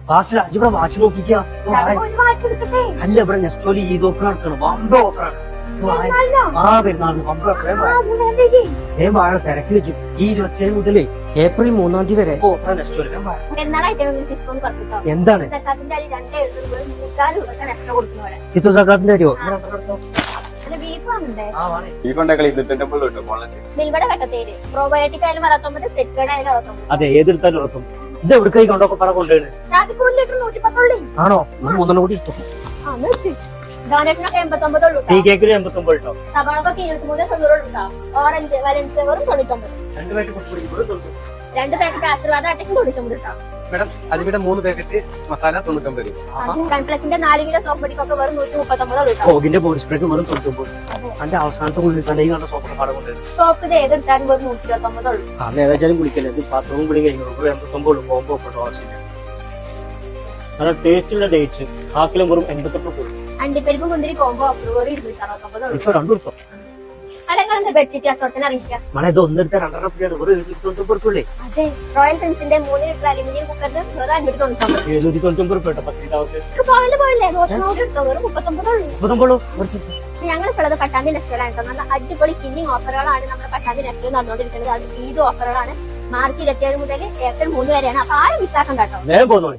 Fast ഇവിടെ watch നോക്കിക്കാ. വായിച്ചെടുക്കട്ടെ. അല്ല ഇവിടെ നെസ്റ്റോലി ഈദ് ഓഫർ നടക്കണം. വമ്പ ഓഫറാണ്. ആ പെരുന്നാളിന് വമ്പ ഓഫർ. വാഴ തിരക്കി വെച്ചു. ഈ 27 മുതലേ ഏപ്രിൽ 3 തീയതി വരെ ഓഫറാണ് നെസ്റ്റോലി. എന്താണ് ചിത്തു സക്കാത്തിന്റെ കാര്യോ? അതെ, ഏതെടുത്താലും ഉറക്കും. ഇത് എവിടേക്കായി കൊണ്ടൊക്കെ പറ കൊണ്ടുപോയി ആണോ? 3 കൂടി ടീ കേക്കിന് 89 കേട്ടോ. സവാളക്കൊക്കെ 23 ഓറഞ്ച് വലൻസ് വെറും 99. 2 പാക്കറ്റ് ആശീർവാദ ആട്ടയ്ക്കും 99 കേട്ടോ. മേഡം അതിവിടെ 3 പാക്കറ്റ് മസാല 99. കൺപ്ലസിന്റെ 4 കിലോ സോപ്പ് പൊടിക്കൊക്കെ വെറും 139 ഫോഗിന്റെ ബോഡി സ്പ്രേക്ക് വെറും 99. അതിന്റെ അവസാനത്തെ കുളിക്കണ്ടെങ്കിൽ കണ്ട സോപ്പിന്റെ പാടം കൊണ്ടുവരും. സോപ്പ് ഇത് ഏതെടുത്താലും വെറും 129. അന്ന് ഏതാച്ചാലും കുളിക്കല്ലേ. ഇത് പാത്രവും കുളി കഴിഞ്ഞു 89 കോമ്പോ ഫോട്ടോ ആവശ്യമില്ല. നല്ല ടേസ്റ്റുള്ള ഡേറ്റ്സ് ആക്കിലും വെറും 88. അണ്ടിപ്പരിപ്പ് മുന്തിരി കോമ്പോ ഓഫർ വെറും 269. ഇപ്പൊ 2 എടുത്തോ. അലങ്കാരന്റെ ബെഡ്ഷീറ്റ് അച്ചോട്ടനെ അറിയിക്കാം. മണ ഇത് ഒന്നെടുത്ത 2.5 ഫ്രീയാണ്. വെറും 799 അതെ, റോയൽ പ്രിൻസിന്റെ 3 ലിറ്റർ അലുമിനിയം കുക്കറിന് വെറും 599. 799 10 പോയില്ലേ റോഷനോട് എടുത്തോ വെറും 39. ഞങ്ങൾക്കുള്ളത് പട്ടാമ്പി നെസ്റ്റോയിലാണ്. നല്ല അടിപൊളി കില്ലിംഗ് ഓഫറുകളാണ് നമ്മുടെ പട്ടാമ്പി നെസ്റ്റോയിൽ നടന്നുകൊണ്ടിരിക്കുന്നത്. അത് ഈദ് ഓഫറുകളാണ്. മാർച്ച് 27 മുതൽ ഏപ്രിൽ 3 വരെയാണ്. അപ്പൊ ആരും മിസ്സാക്കണ്ട കേട്ടോ.